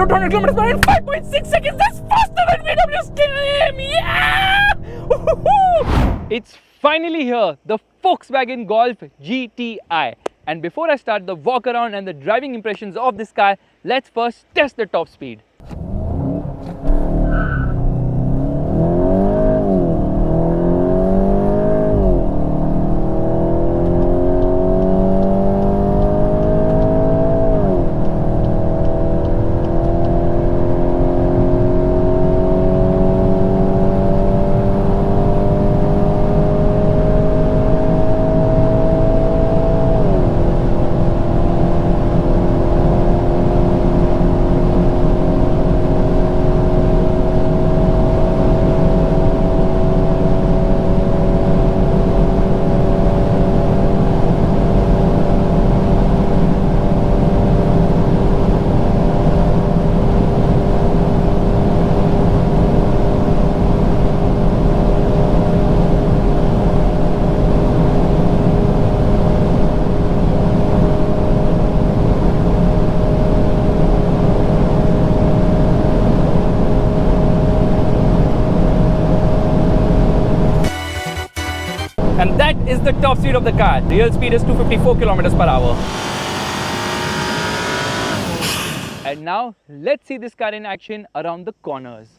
0 to 100 kilometers per hour in 5.6 seconds. That's faster than VW's claim. Yeah! It's finally here, the Volkswagen Golf GTI. And before I start the walk around and the driving impressions of this car, let's first test the top speed. And that is the top speed of the car. Real speed is 254 kilometers per hour. And now let's see this car in action around the corners.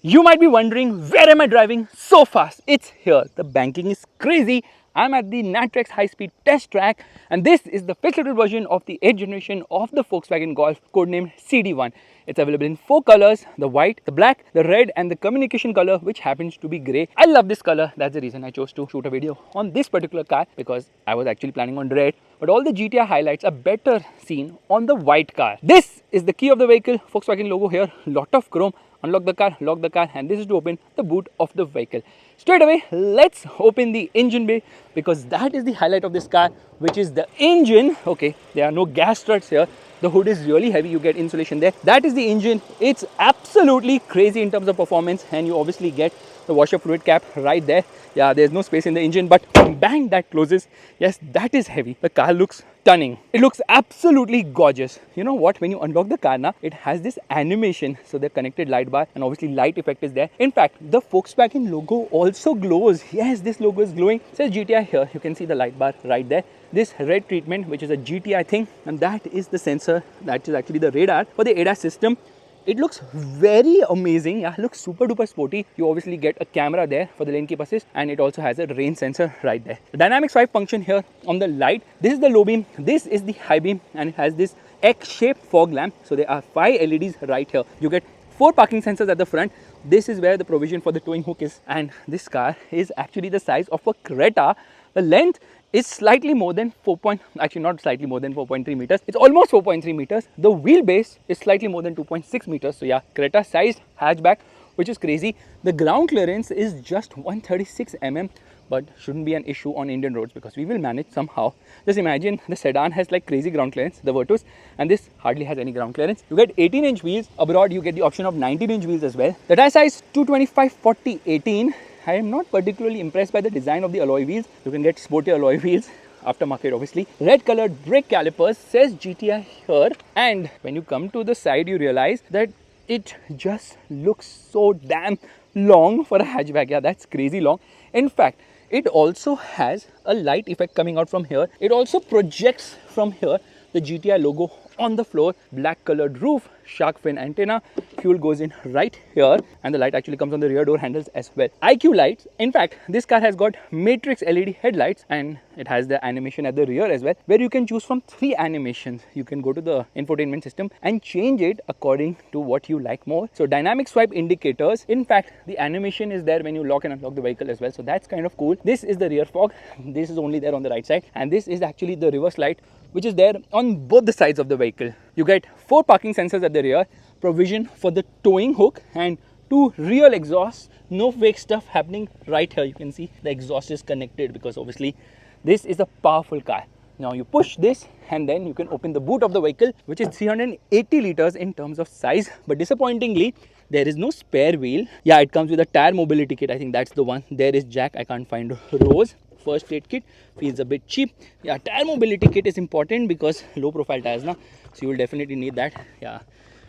You might be wondering, where am I driving so fast? It's here. The banking is crazy. I'm at the Natrex high-speed test track, and this is the fixed-wheel version of the 8th generation of the Volkswagen Golf, codenamed CD1. It's available in 4 colors: the white, the black, the red, and the communication color, which happens to be grey. I love this color. That's the reason I chose to shoot a video on this particular car, because I was actually planning on red. But all the GTI highlights are better seen on the white car. This is the key of the vehicle. Volkswagen logo here. Lot of chrome. Unlock the car, lock the car, and this is to open the boot of the vehicle. Straight away, let's open the engine bay, because that is the highlight of this car, which is the engine. Okay, there are no gas struts here. The hood is really heavy. You get insulation there. That is the engine. It's absolutely crazy in terms of performance, and you obviously get the washer fluid cap right there. Yeah, there's no space in the engine, but bang, that closes. Yes, that is heavy. The car looks stunning. It looks absolutely gorgeous. You know what? When you unlock the car now, it has this animation. So the connected light bar and obviously light effect is there. In fact, the Volkswagen logo also glows. Yes, this logo is glowing. It says GTI here. You can see the light bar right there. This red treatment, which is a GTI thing, and that is the sensor. That is actually the radar for the ADAS system. It looks very amazing. Yeah, it looks super duper sporty. You obviously get a camera there for the lane keep assist, and it also has a rain sensor right there. The dynamic swipe function here on the light. This is the low beam, this is the high beam, and it has this X-shaped fog lamp. So there are 5 LEDs right here. You get 4 parking sensors at the front. This is where the provision for the towing hook is, and this car is actually the size of a Creta. The length is slightly more than 4.3 meters. It's almost 4.3 meters. The wheelbase is slightly more than 2.6 meters. So yeah, Creta sized hatchback, which is crazy. The ground clearance is just 136 mm, but shouldn't be an issue on Indian roads because we will manage somehow. Just imagine the sedan has like crazy ground clearance, the Virtus, and this hardly has any ground clearance. You get 18-inch wheels. Abroad, you get the option of 19-inch wheels as well. The tire size 225/40/18. I am not particularly impressed by the design of the alloy wheels. You can get sporty alloy wheels, aftermarket obviously. Red colored brake calipers, says GTI here. And when you come to the side, you realize that it just looks so damn long for a hatchback. Yeah, that's crazy long. In fact, it also has a light effect coming out from here. It also projects from here the GTI logo on the floor. Black colored roof shark fin antenna. Fuel goes in right here, and the light actually comes on the rear door handles as well. IQ lights. In fact, this car has got matrix LED headlights, and it has the animation at the rear as well, where you can choose from 3 animations. You can go to the infotainment system and change it according to what you like more. So dynamic swipe indicators. In fact, the animation is there when you lock and unlock the vehicle as well, so that's kind of cool. This is the rear fog. This is only there on the right side, and this is actually the reverse light, which is there on both the sides of the vehicle. You get 4 parking sensors at the rear, provision for the towing hook, and 2 real exhausts. No fake stuff happening right here. You can see the exhaust is connected because obviously this is a powerful car. Now you push this and then you can open the boot of the vehicle, which is 380 liters in terms of size. But disappointingly, there is no spare wheel. Yeah, it comes with a tire mobility kit. I think that's the one. There is jack. I can't find Rose. First aid kit feels a bit cheap. Yeah, tire mobility kit is important because low profile tires now, so you will definitely need that. Yeah,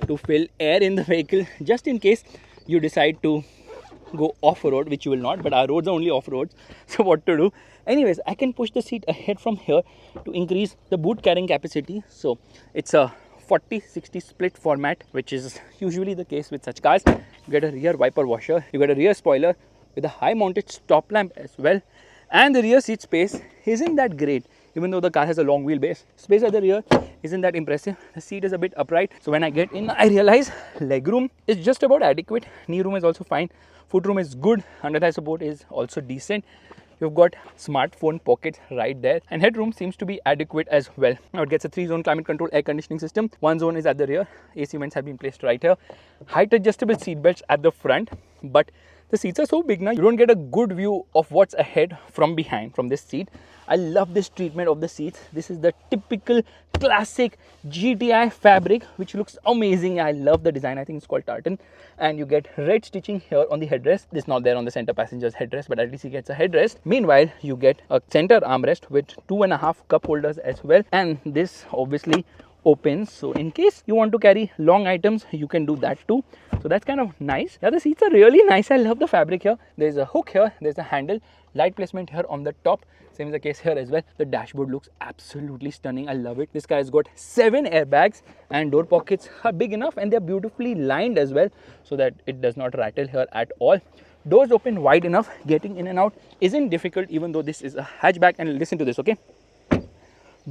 to fill air in the vehicle just in case you decide to go off-road, which you will not, but our roads are only off-roads, so what to do. Anyways, I can push the seat ahead from here to increase the boot carrying capacity. So it's a 40-60 split format, which is usually the case with such cars. You get a rear wiper washer, you get a rear spoiler with a high mounted stop lamp as well, and the rear seat space isn't that great. Even though the car has a long wheelbase, space at the rear isn't that impressive. The seat is a bit upright, so when I get in, I realize legroom is just about adequate. Knee room is also fine. Foot room is good. Under thigh support is also decent. You've got smartphone pockets right there, and headroom seems to be adequate as well. Now it gets a 3-zone climate control air conditioning system. 1 zone is at the rear. AC vents have been placed right here. Height adjustable seat belts at the front, but the seats are so big now, you don't get a good view of what's ahead from behind from this seat. I love this treatment of the seats. This is the typical classic GTI fabric, which looks amazing. I love the design. I think it's called tartan. And you get red stitching here on the headrest. This is not there on the center passenger's headrest, but at least he gets a headrest. Meanwhile, you get a center armrest with 2.5 cup holders as well. And this obviously opens, so in case you want to carry long items, you can do that too. So that's kind of nice. Yeah, the seats are really nice. I love the fabric here. There's a hook here, there's a handle, light placement here on the top. Same is the case here as well. The dashboard looks absolutely stunning. I love it. This car has got 7 airbags, and door pockets are big enough, and they're beautifully lined as well, so that it does not rattle here at all. Doors open wide enough. Getting in and out isn't difficult, even though this is a hatchback. And listen to this, okay?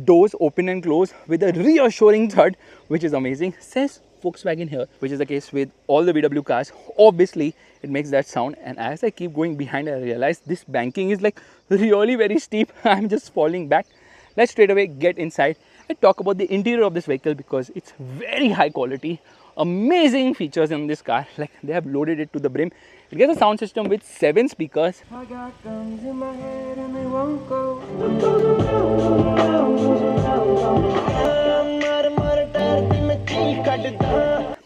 Doors open and close with a reassuring thud, which is amazing. Says Volkswagen here, which is the case with all the VW cars. Obviously, it makes that sound. And as I keep going behind, I realize this banking is like really very steep. I'm just falling back. Let's straight away get inside and talk about the interior of this vehicle, because it's very high quality. Amazing features in this car, like they have loaded it to the brim. It gets a sound system with 7 speakers. I got guns in my head and they won't go.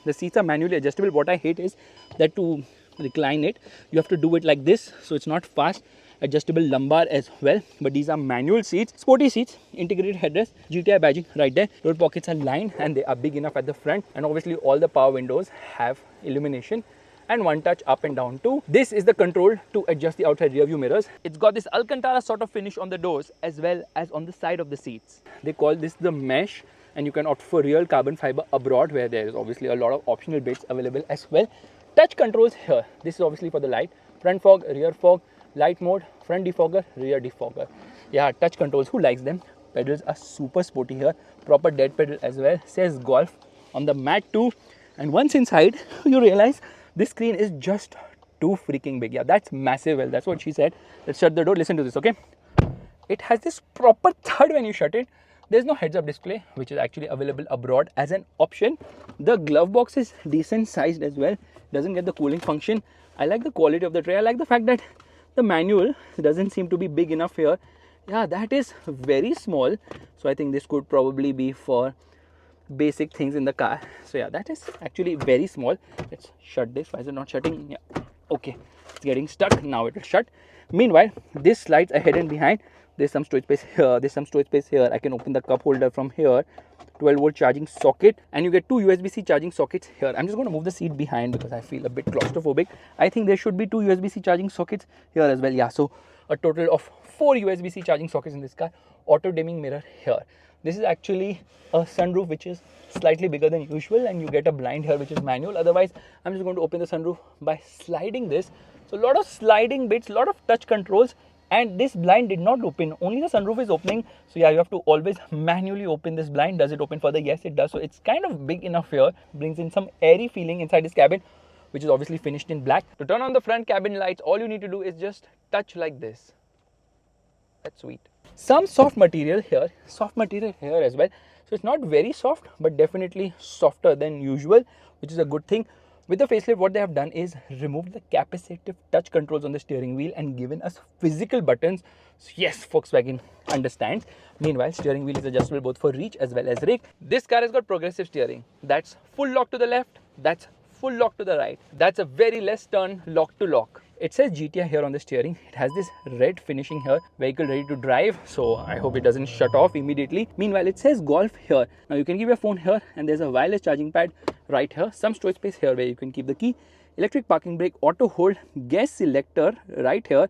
The seats are manually adjustable. What I hate is that to recline it, you have to do it like this, so it's not fast. Adjustable lumbar as well, but these are manual seats. Sporty seats, integrated headrest, GTI badging right there. Door pockets are lined and they are big enough at the front, and obviously all the power windows have illumination and one touch up and down too. This is the control to adjust the outside rear view mirrors. It's got this Alcantara sort of finish on the doors as well as on the side of the seats. They call this the mesh, and you can opt for real carbon fiber abroad, where there is obviously a lot of optional bits available as well. Touch controls here. This is obviously for the light. Front fog, rear fog, light mode, front defogger, rear defogger. Yeah, touch controls, who likes them? Pedals are super sporty here. Proper dead pedal as well. Says golf on the mat too. And once inside, you realize this screen is just too freaking big. Yeah, that's massive. Well, that's what she said. Let's shut the door. Listen to this, okay? It has this proper thud when you shut it. There's no heads-up display, which is actually available abroad as an option. The glove box is decent sized as well. Doesn't get the cooling function. I like the quality of the tray. I like the fact that the manual doesn't seem to be big enough here. Yeah, that is very small. So I think this could probably be for basic things in the car. So yeah, that is actually very small. Let's shut this. Why is it not shutting? Yeah, okay, it's getting stuck. Now it will shut. Meanwhile, this slides ahead and behind. There's some storage space here. There's some storage space here. I can open the cup holder from here. 12-volt charging socket, and you get 2 USB-C charging sockets here. I'm just going to move the seat behind because I feel a bit claustrophobic. I think there should be 2 USB-C charging sockets here as well. Yeah, so a total of 4 USB-C charging sockets in this car. Auto dimming mirror here. This is actually a sunroof which is slightly bigger than usual, and you get a blind here which is manual. Otherwise, I'm just going to open the sunroof by sliding this. So a lot of sliding bits, a lot of touch controls, and this blind did not open. Only the sunroof is opening. So yeah, you have to always manually open this blind. Does it open further? Yes, it does. So it's kind of big enough here. Brings in some airy feeling inside this cabin, which is obviously finished in black. To turn on the front cabin lights, all you need to do is just touch like this. That's sweet. Some soft material here as well. So it's not very soft, but definitely softer than usual, which is a good thing. With the facelift, what they have done is removed the capacitive touch controls on the steering wheel and given us physical buttons. So yes, Volkswagen understands. Meanwhile, steering wheel is adjustable both for reach as well as rake. This car has got progressive steering. That's full lock to the left. That's full lock to the right. That's a very less turn lock to lock. It says GTI here on the steering. It has this red finishing here, vehicle ready to drive. So I hope it doesn't shut off immediately. Meanwhile, it says Golf here. Now you can keep your phone here, and there's a wireless charging pad right here. Some storage space here where you can keep the key. Electric parking brake, auto hold, gas selector right here.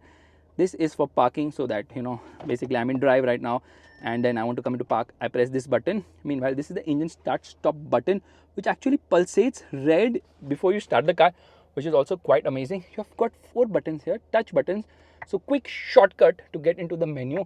This is for parking, so that, you know, basically I'm in drive right now and then I want to come into park. I press this button. Meanwhile, this is the engine start stop button, which actually pulsates red before you start the car, which is also quite amazing. You have got 4 buttons here, touch buttons. So quick shortcut to get into the menu.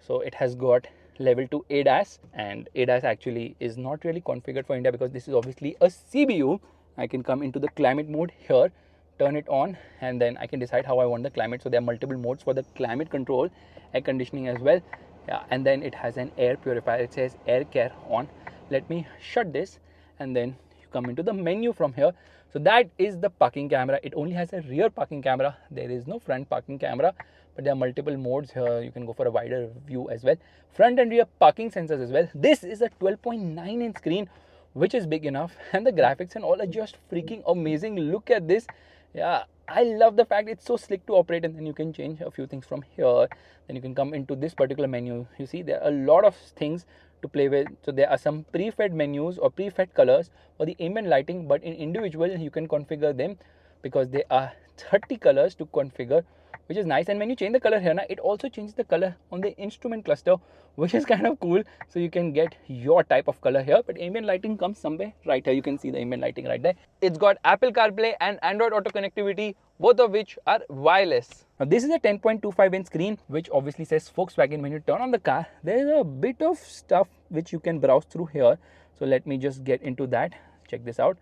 So it has got level 2 ADAS, and ADAS actually is not really configured for India because this is obviously a CBU. I can come into the climate mode here, turn it on, and then I can decide how I want the climate. So there are multiple modes for the climate control, air conditioning as well. Yeah, and then it has an air purifier. It says air care on. Let me shut this, and then you come into the menu from here. So that is the parking camera. It only has a rear parking camera. There is no front parking camera, but there are multiple modes here. You can go for a wider view as well. Front and rear parking sensors as well. This is a 12.9-inch screen, which is big enough, and the graphics and all are just freaking amazing. Look at this. Yeah, I love the fact it's so slick to operate, and then you can change a few things from here. Then you can come into this particular menu. You see there are a lot of things to play with. So there are some pre-fed menus or pre-fed colors for the ambient lighting, but in individual you can configure them because there are 30 colors to configure, which is nice. And when you change the color here now, it also changes the color on the instrument cluster, which is kind of cool. So you can get your type of color here, but ambient lighting comes somewhere right here. You can see the ambient lighting right there. It's got Apple CarPlay and Android Auto connectivity, both of which are wireless. Now this is a 10.25-inch screen, which obviously says Volkswagen. When you turn on the car, there is a bit of stuff which you can browse through here. So let me just get into that. Check this out.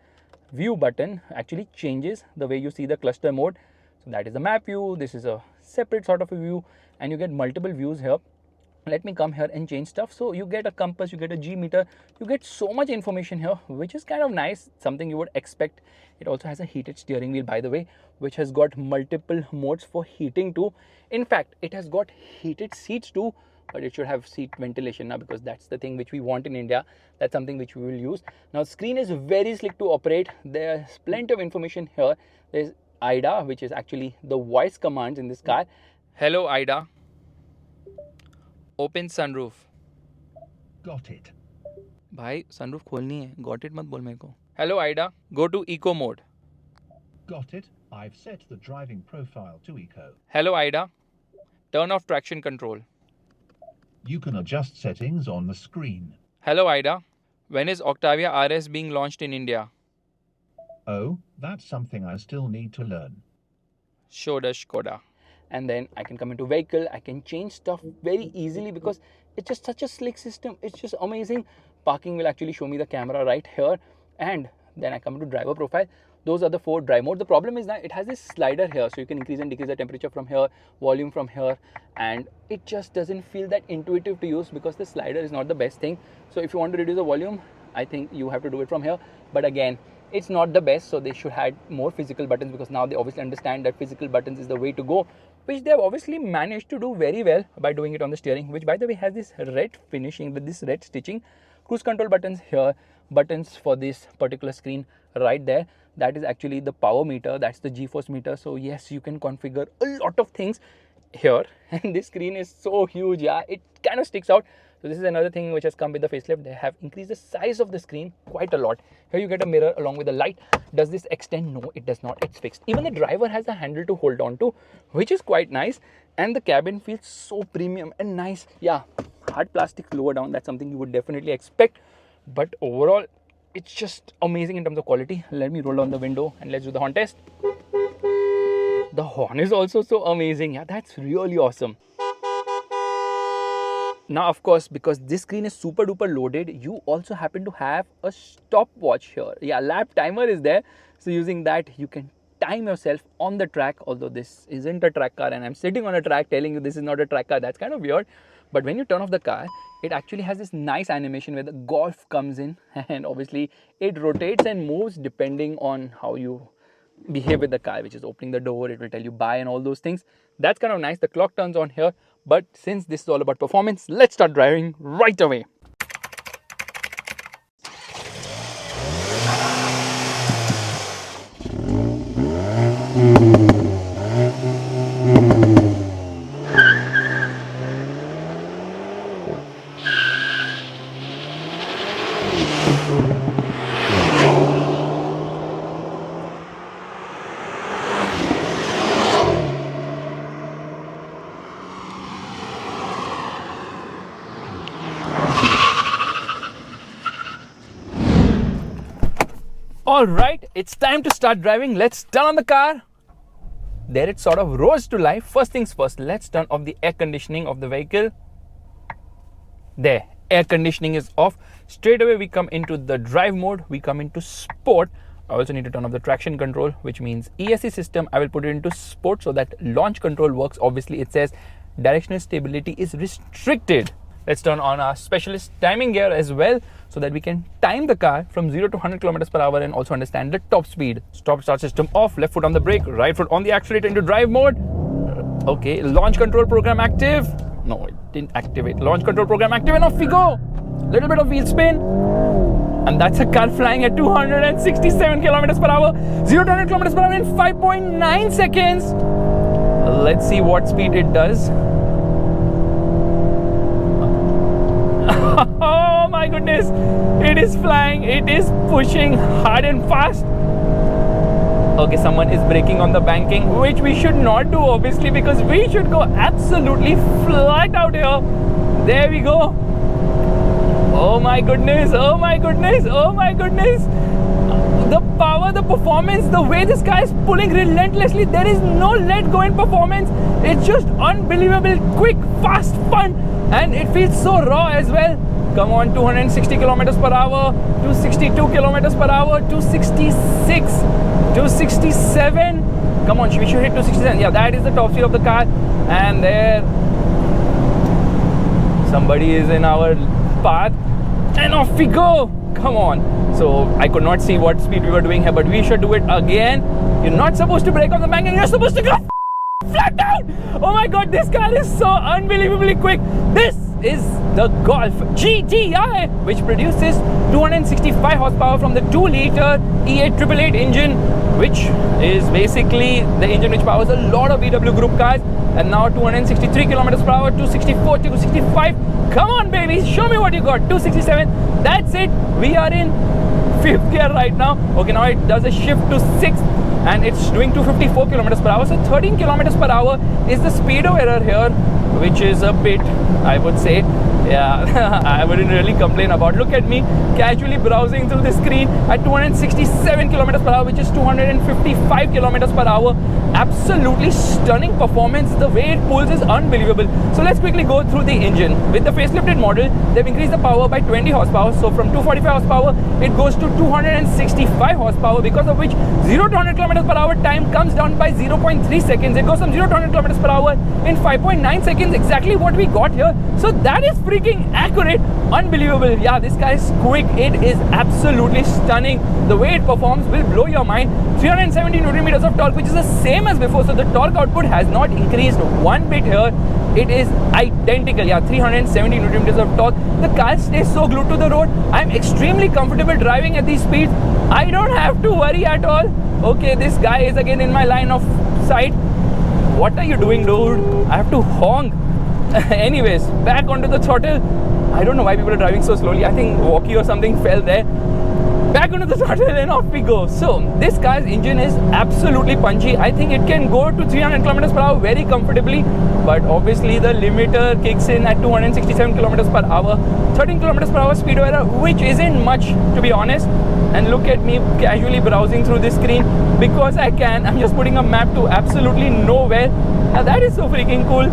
View button actually changes the way you see the cluster mode. So that is the map view. This is a separate sort of a view, and you get multiple views here. Let me come here and change stuff. So you get a compass, you get a G meter, you get so much information here, which is kind of nice, something you would expect. It also has a heated steering wheel, by the way, which has got multiple modes for heating too. In fact, it has got heated seats too, but it should have seat ventilation now, because that's the thing which we want in India. That's something which we will use. Now, the screen is very slick to operate. There's plenty of information here. There's IDA, which is actually the voice commands in this car. Hello, IDA. Open sunroof. Got it. भाई sunroof खोलनी है. Got it मत बोल मेरे को. Hello, IDA. Go to eco mode. Got it. I've set the driving profile to eco. Hello, IDA. Turn off traction control. You can adjust settings on the screen. Hello, IDA. When is Octavia RS being launched in India? Oh, that's something I still need to learn. Show the Skoda. And then I can come into vehicle. I can change stuff very easily because it's just such a slick system. It's just amazing. Parking will actually show me the camera right here. And then I come into driver profile. Those are the 4 drive modes. The problem is that it has this slider here, so you can increase and decrease the temperature from here, volume from here, and it just doesn't feel that intuitive to use because the slider is not the best thing. So if you want to reduce the volume, I think you have to do it from here. But again, it's not the best, so they should add more physical buttons, because now they obviously understand that physical buttons is the way to go, which they have obviously managed to do very well by doing it on the steering, which by the way has this red finishing with this red stitching. Cruise control buttons here, buttons for this particular screen right there. That is actually the power meter, that's the G-force meter. So yes, you can configure a lot of things here, and this screen is so huge. Yeah, it kind of sticks out. So this is another thing which has come with the facelift. They have increased the size of the screen quite a lot. Here you get a mirror along with the light. Does this extend? No, it does not. It's fixed. Even the driver has a handle to hold on to, which is quite nice. and the cabin feels so premium and nice. Yeah, hard plastic lower down, that's something you would definitely expect, but overall it's just amazing in terms of quality. Let me roll down the window and let's do the horn test. The horn is also so amazing. Yeah, that's really awesome. Now, of course, because this screen is super duper loaded, you also happen to have a stopwatch here. Yeah, lap timer is there. So using that, you can time yourself on the track. Although this isn't a track car and I'm sitting on a track telling you this is not a track car, that's kind of weird. But when you turn off the car, it actually has this nice animation where the Golf comes in and obviously it rotates and moves depending on how you behave with the car, which is opening the door, it will tell you bye and all those things. That's kind of nice. The clock turns on here. But since this is all about performance, let's start driving right away. Alright, it's time to start driving. Let's turn on the car. There it sort of rose to life. First things first, let's turn off the air conditioning of the vehicle. There, air conditioning is off. Straight away we come into the drive mode, we come into sport. I also need to turn off the traction control, which means ESC system. I will put it into sport so that launch control works. Obviously it says directional stability is restricted. Let's turn on our specialist timing gear as well so that we can time the car from 0 to 100 kilometers per hour and also understand the top speed. Stop start system off, left foot on the brake, right foot on the accelerator into drive mode. Okay, launch control program active. No, it didn't activate. Launch control program active and off we go. Little bit of wheel spin. And that's a car flying at 267 kilometers per hour. 0 to 100 kilometers per hour in 5.9 seconds. Let's see what speed it does. Oh my goodness, it is flying, it is pushing hard and fast. Okay, someone is braking on the banking, which we should not do obviously, because we should go absolutely flat out here. There we go. Oh my goodness, oh my goodness, oh my goodness. The power, the performance, the way this guy is pulling relentlessly, there is no let go in performance. It's just unbelievable, quick, fast, fun, and it feels so raw as well. Come on, 260 kilometers per hour, 262 kilometers per hour, 266, 267. Come on, we should hit 267. Yeah, that is the top speed of the car. And there, somebody is in our path, and off we go. Come on. So I could not see what speed we were doing here, but we should do it again. You're not supposed to brake on the banking, you're supposed to go flat down. Oh my god, this car is so unbelievably quick. This is the Golf GTI, which produces 265 horsepower from the 2-liter E888 engine, which is basically the engine which powers a lot of VW Group cars. And now 263 kilometers per hour, 264, 265. Come on, baby, show me what you got. 267. That's it. We are in 5th gear right now. Okay, now it does a shift to 6th and it's doing 254 kilometers per hour. So 13 kilometers per hour is the speedo error here, which is a bit, I would say, yeah, I wouldn't really complain about. Look at me casually browsing through the screen at 267 kilometers per hour, which is 255 kilometers per hour. Absolutely stunning performance. The way it pulls is unbelievable. So let's quickly go through the engine. With the facelifted model, they've increased the power by 20 horsepower. So from 245 horsepower, it goes to 265 horsepower, because of which 0 to 100 kilometers per hour time comes down by 0.3 seconds. It goes from 0 to 100 kilometers per hour in 5.9 seconds, exactly what we got here. So that is freaking accurate. Unbelievable. Yeah, this guy is quick. It is absolutely stunning. The way it performs will blow your mind. 370 Newton meters of torque, which is the same as before. So the torque output has not increased one bit here. It is identical. Yeah, 370 Newton meters of torque. The car stays so glued to the road. I'm extremely comfortable driving at these speeds. I don't have to worry at all. Okay, this guy is again in my line of sight. What are you doing, dude? I have to honk. Anyways, back onto the throttle. I don't know why people are driving so slowly. I think walkie or something fell there. back onto the throttle and off we go. So this car's engine is absolutely punchy. I think it can go to 300 kilometers per hour very comfortably, but obviously the limiter kicks in at 267 kilometers per hour, 13 kilometers per hour speed error, which isn't much to be honest. And look at me casually browsing through this screen because I can. I'm just putting a map to absolutely nowhere. Now that is so freaking cool.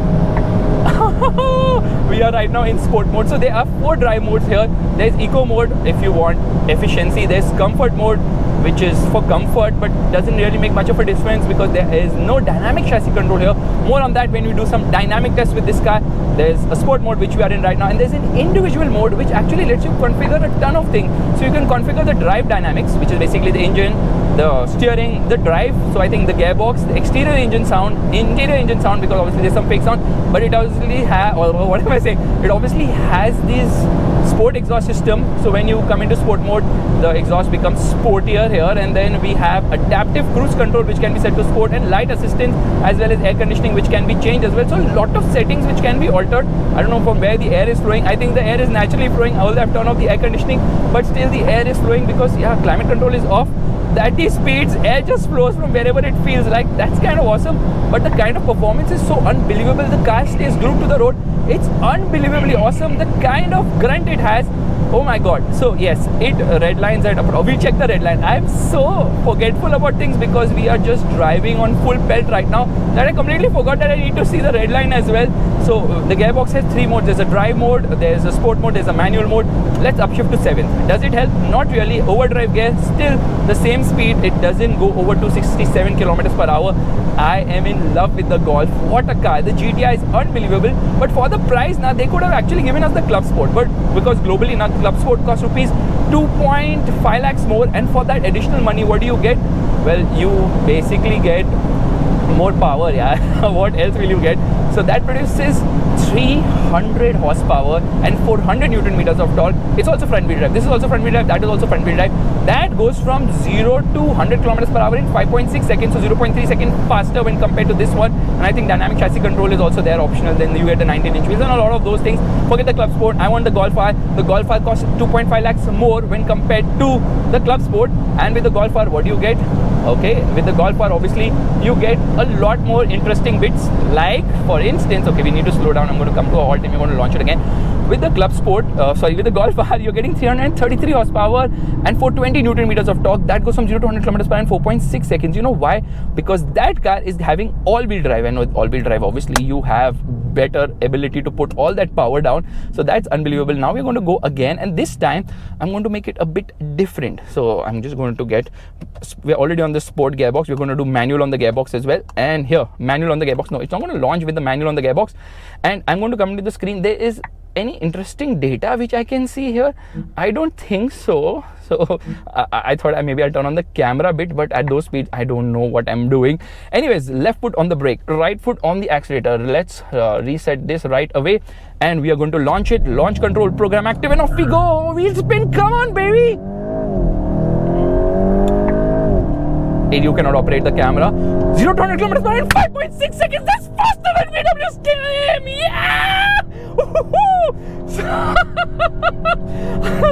We are right now in sport mode. So there are 4 drive modes here. There's eco mode if you want efficiency. There's comfort mode, which is for comfort but doesn't really make much of a difference because there is no dynamic chassis control here. More on that when we do some dynamic tests with this car. There's a sport mode which we are in right now, and there's an individual mode which actually lets you configure a ton of things. So you can configure the drive dynamics, which is basically the engine, the steering, the drive. So I think the gearbox, the exterior engine sound, interior engine sound, because obviously there's some fake sound, but it obviously has, or what am I saying? It obviously has this sport exhaust system. So when you come into sport mode, the exhaust becomes sportier here, and then we have adaptive cruise control which can be set to sport, and light assistance, as well as air conditioning which can be changed as well. So a lot of settings which can be altered. I don't know from where the air is flowing. I think the air is naturally flowing. I will have turned off the air conditioning, but still the air is flowing because climate control is off. At these speeds, air just flows from wherever it feels like. That's kind of awesome. But the kind of performance is so unbelievable. The car stays glued to the road. It's unbelievably awesome. The kind of grunt it has, oh my god. So yes, it red lines at, we check the red line. I'm so forgetful about things because we are just driving on full pelt right now that I completely forgot that I need to see the red line as well. So the gearbox has 3 modes. There's a drive mode, there's a sport mode, there's a manual mode. Let's upshift to 7th. Does it help? Not really. Overdrive gear, still the same speed. It doesn't go over 267 kilometers per hour. I am in love with the Golf. What a car. The GTI is unbelievable. But for the price now, they could have actually given us the Club Sport. But because globally now Club Sport costs rupees 2.5 lakhs more, and for that additional money, what do you get? Well, you basically get more power. What else will you get? So that produces 300 horsepower and 400 newton meters of torque. It's also front wheel drive. This is also front wheel drive. That is also front wheel drive. That goes from 0 to 100 kilometers per hour in 5.6 seconds, so 0.3 seconds faster when compared to this one. And I think dynamic chassis control is also there, optional. Then you get the 19-inch wheels and a lot of those things. Forget the Club Sport. I want the Golf R. The Golf R costs 2.5 lakhs more when compared to the Club Sport. And with the Golf R, what do you get? Okay, with the Golf R, obviously you get a lot more interesting bits, like for instance, okay, we need to slow down. I'm going to come to a halt and we're going to launch it again. With the Club Sport, with the Golf R, you're getting 333 horsepower and 420 newton meters of torque. That goes from 0 to 100 kilometers per hour in 4.6 seconds. You know why? Because that car is having all-wheel drive, and with all-wheel drive, obviously you have better ability to put all that power down. So that's unbelievable. Now we're going to go again, and this time I'm going to make it a bit different. So I'm just going to get, we're already on the sport gearbox. We're going to do manual on the gearbox as well. And here, manual on the gearbox. No, it's not going to launch with the manual on the gearbox. And I'm going to come to the screen. There is any interesting data which I can see here? I don't think so. So I thought maybe I'll turn on the camera a bit, but at those speeds I don't know what I'm doing. Anyways, left foot on the brake, right foot on the accelerator. Let's reset this right away, and we are going to launch it. Launch control program active, and off we go. Wheel spin, come on baby. And you cannot operate the camera. 0 to 100 kilometers per hour in 5.6 seconds. That's faster than VW Skim. Yeah!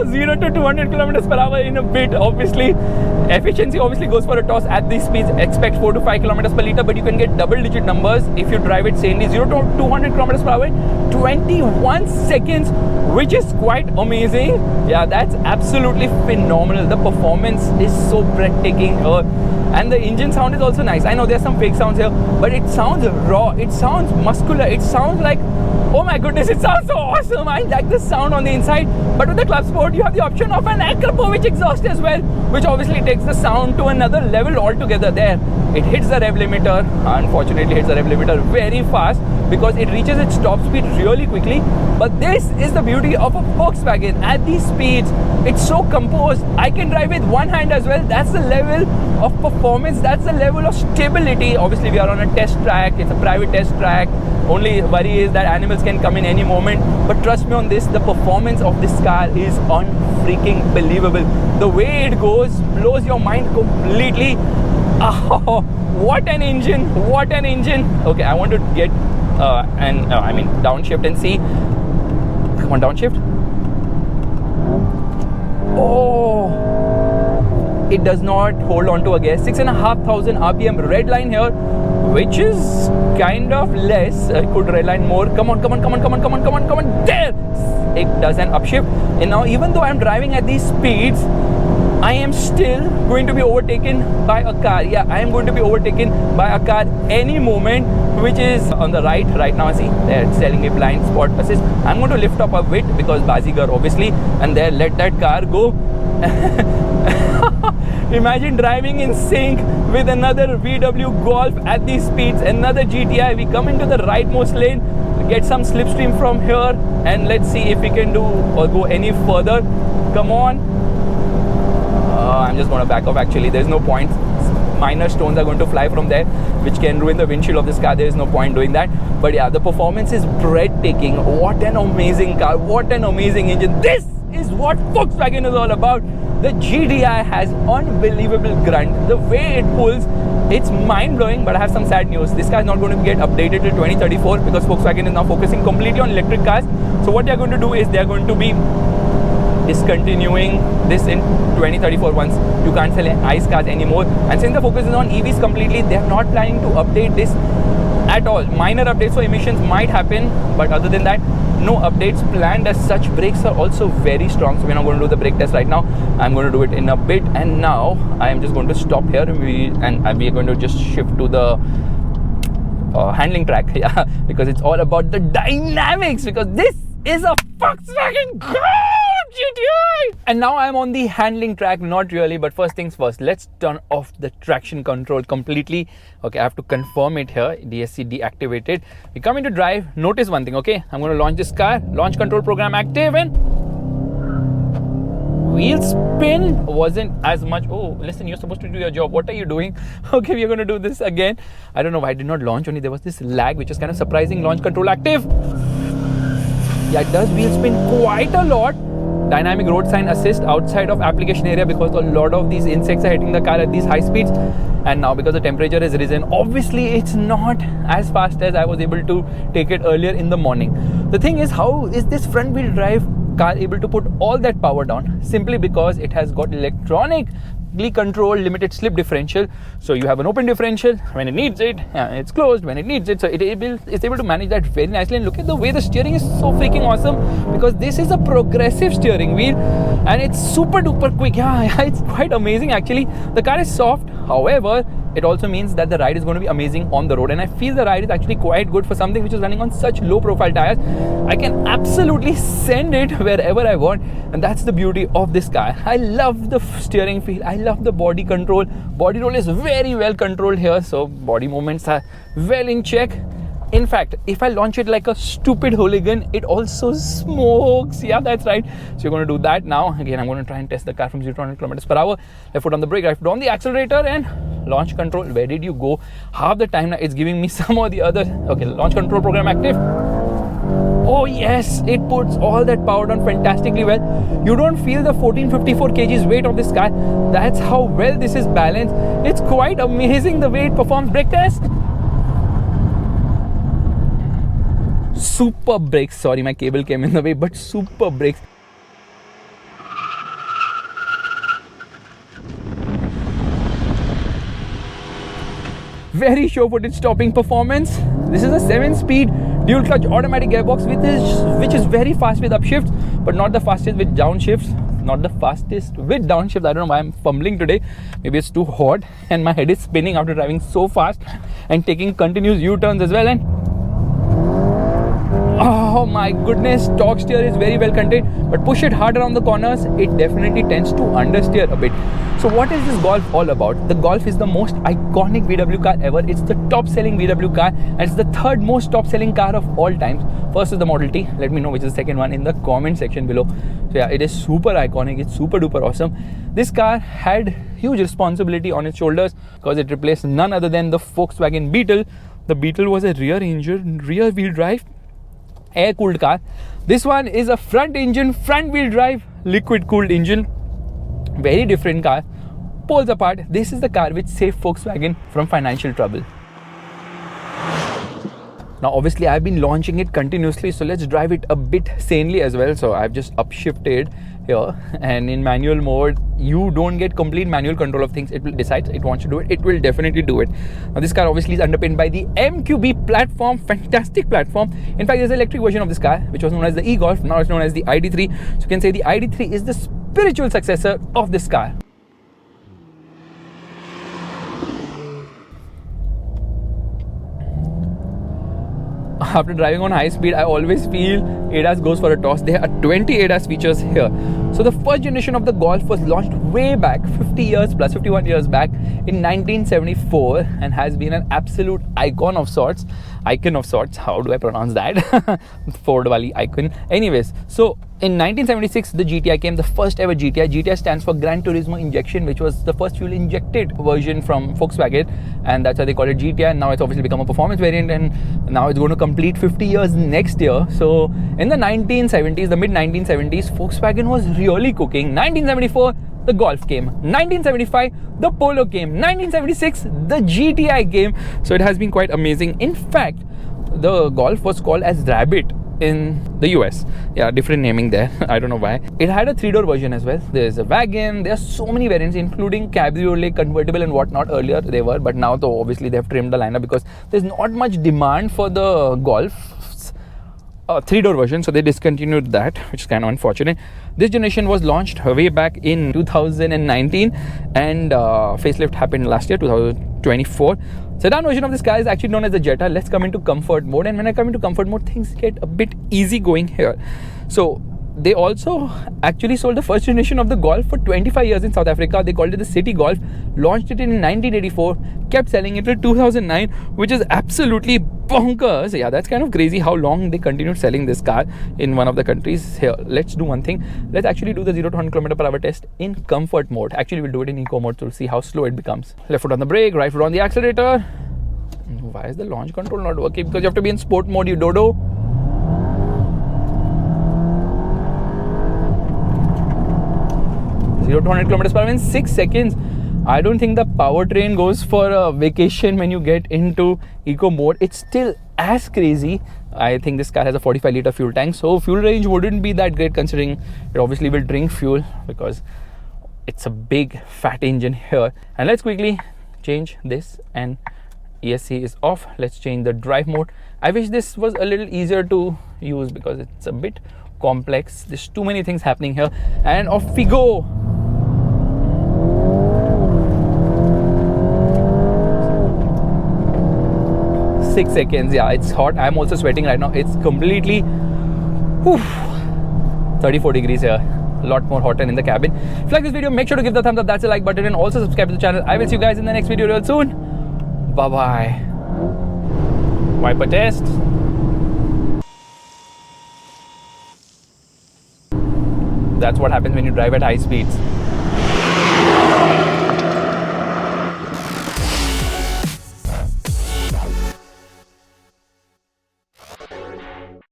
0 to 200 kilometers per hour in a bit. Obviously, efficiency obviously goes for a toss at these speeds. Expect 4 to 5 kilometers per liter, but you can get double-digit numbers if you drive it sanely. 0 to 200 kilometers per hour in 21 seconds, which is quite amazing. Yeah, that's absolutely phenomenal. The performance is so breathtaking. And the engine sound is also nice. I know there's some fake sounds here, but it sounds raw, it sounds muscular, it sounds like, oh my goodness, it sounds so awesome. I like the sound on the inside. But with the Club Sport, you have the option of an Acropovich exhaust as well, which obviously takes the sound to another level altogether. There, it hits the rev limiter, unfortunately hits the rev limiter very fast because it reaches its top speed really quickly. But this is the beauty of a Volkswagen. At these speeds, it's so composed. I can drive with one hand as well. That's the level of performance, that's the level of stability. Obviously we are on a test track, it's a private test track. Only worry is that animals can come in any moment, but trust me on this, the performance of this car is unfreaking believable. The way it goes blows your mind completely. Oh, what an engine, what an engine. Okay, I want to get downshift and see. Come on, downshift. Oh, it does not hold on to a gear. 6,500 RPM red line here, which is kind of less. I could red line more. Come on, there! It does an upshift. And now even though I'm driving at these speeds, I am still going to be overtaken by a car. Yeah, I am going to be overtaken by a car any moment, which is on the right now. See, they're selling me blind spot assist. I'm going to lift up a bit because Bazigar obviously, and there let that car go. Imagine driving in sync with another VW Golf at these speeds, another GTI. We come into the rightmost lane, get some slipstream from here, and let's see if we can do or go any further. Come on. I'm just going to back off actually. There's no point. Minor stones are going to fly from there, which can ruin the windshield of this car. There is no point doing that. But yeah, the performance is breathtaking. What an amazing car. What an amazing engine. This is what Volkswagen is all about. The GTI has unbelievable grunt. The way it pulls, it's mind-blowing. But I have some sad news. This car is not going to get updated till 2034 because Volkswagen is now focusing completely on electric cars. So what they are going to do is they are going to be discontinuing this in 2034 once you can't sell ICE cars anymore. And since the focus is on EVs completely, they are not planning to update this at all. Minor updates for emissions might happen, but other than that, no updates planned as such. Brakes are also very strong, so we're not going to do the brake test right now. I'm going to do it in a bit. And now I am just going to stop here and we are going to just shift to the handling track. Yeah, because it's all about the dynamics, because this is a Volkswagen Golf GTI. And now I'm on the handling track. Not really, but first things first, let's turn off the traction control completely. Okay, I have to confirm it here. DSC deactivated. We come into drive. Notice one thing, okay? I'm going to launch this car. Launch control program active, and wheel spin wasn't as much. Oh, listen, you're supposed to do your job. What are you doing? Okay, we're going to do this again. I don't know why I did not launch. Only there was this lag, which is kind of surprising. Launch control active. Yeah, it does wheel spin quite a lot. Dynamic road sign assist outside of application area because a lot of these insects are hitting the car at these high speeds. And now because the temperature has risen, obviously it's not as fast as I was able to take it earlier in the morning. The thing is, how is this front wheel drive car able to put all that power down? Simply because it has got electronically controlled limited slip differential. So you have an open differential when it needs it, it's closed when it needs it. So it's able to manage that very nicely. And look at the way the steering is so freaking awesome, because this is a progressive steering wheel and it's super duper quick. Yeah, it's quite amazing actually. The car is soft, however, it also means that the ride is going to be amazing on the road. And I feel the ride is actually quite good for something which is running on such low profile tires. I can absolutely send it wherever I want. And that's the beauty of this car. I love the steering feel. I love the body control. Body roll is very well controlled here. So body movements are well in check. In fact, if I launch it like a stupid hooligan, it also smokes. Yeah, that's right. So you're going to do that now. Again, I'm going to try and test the car from 0 to 100 kilometers per hour. Left foot on the brake, right foot on the accelerator, and launch control. Where did you go? Half the time now it's giving me some or the other. Okay, launch control program active. Oh yes, it puts all that power down fantastically well. You don't feel the 1454 kgs weight of this car. That's how well this is balanced. It's quite amazing the way it performs. Brake test. Super brakes. Sorry, my cable came in the way, but super brakes. Very sure-footed stopping performance. This is a 7-speed dual clutch automatic gearbox which is very fast with upshifts, but not the fastest with downshifts. Not the fastest with downshifts. I don't know why I'm fumbling today. Maybe it's too hot and my head is spinning after driving so fast and taking continuous U-turns as well. And oh my goodness, torque steer is very well contained, but push it harder on the corners, it definitely tends to understeer a bit. So what is this Golf all about? The Golf is the most iconic VW car ever. It's the top selling VW car and it's the third most top selling car of all times. First is the Model T. Let me know which is the second one in the comment section below. So yeah, it is super iconic. It's super duper awesome. This car had huge responsibility on its shoulders because it replaced none other than the Volkswagen Beetle. The Beetle was a rear engine, rear wheel drive, air cooled car. This one is a front engine, front wheel drive, liquid cooled engine. Very different car. Poles apart, this is the car which saved Volkswagen from financial trouble. Now obviously I've been launching it continuously, so let's drive it a bit sanely as well. So I've just upshifted here, and in manual mode you don't get complete manual control of things. It will decide it wants to do it, it will definitely do it. Now this car obviously is underpinned by the MQB platform, fantastic platform. In fact, there's an electric version of this car which was known as the e-Golf, now it's known as the ID3. So you can say the ID3 is the spiritual successor of this car. After driving on high speed, I always feel ADAS goes for a toss. There are 20 ADAS features here. So the first generation of the Golf was launched way back, 50 years plus 51 years back in 1974, and has been an absolute icon of sorts. How do I pronounce that? Ford wali icon. Anyways, so in 1976 the GTI came, the first ever GTI. GTI stands for Gran Turismo Injection, which was the first fuel injected version from Volkswagen, and that's why they call it GTI. And now it's obviously become a performance variant, and now it's going to complete 50 years next year. So in the 1970s, the mid 1970s, Volkswagen was really cooking. 1974 the Golf came, 1975 the Polo came, 1976 the GTI came. So it has been quite amazing. In fact, the Golf was called as Rabbit in the US. Yeah, different naming there. I don't know why. It had a 3-door version as well. There's a wagon. There are so many variants, including cabriolet, convertible and whatnot. Earlier they were, but now though obviously they have trimmed the lineup because there's not much demand for the Golf's 3-door version, so they discontinued that, which is kind of unfortunate. This generation was launched way back in 2019, and facelift happened last year, 2024. Sedan version of this car is actually known as the Jetta. Let's come into comfort mode, and when I come into comfort mode, things get a bit easy going here. So they also actually sold the first generation of the Golf for 25 years in South Africa. They called it the City Golf, launched it in 1984, kept selling it till 2009, which is absolutely bonkers. Yeah, that's kind of crazy how long they continued selling this car in one of the countries. Here, let's do one thing. Let's actually do the 0 to 100 km/h test in comfort mode. Actually, we'll do it in eco mode to see how slow it becomes. Left foot on the brake, right foot on the accelerator. Why is the launch control not working? Because you have to be in sport mode, you dodo. 0 to 100 km/h in 6 seconds. I don't think the powertrain goes for a vacation when you get into eco mode. It's still as crazy. I think this car has a 45-litre fuel tank, so fuel range wouldn't be that great considering it obviously will drink fuel because it's a big fat engine here. And let's quickly change this, and ESC is off. Let's change the drive mode. I wish this was a little easier to use because it's a bit complex. There's too many things happening here, and off we go. Six seconds. Yeah, it's hot. I'm also sweating right now. It's completely 34 degrees here. A lot more hotter in the cabin. If you like this video, make sure to give the thumbs up. That's a like button, and also subscribe to the channel. I will see you guys in the next video real soon. Bye bye. Wiper test. That's what happens when you drive at high speeds.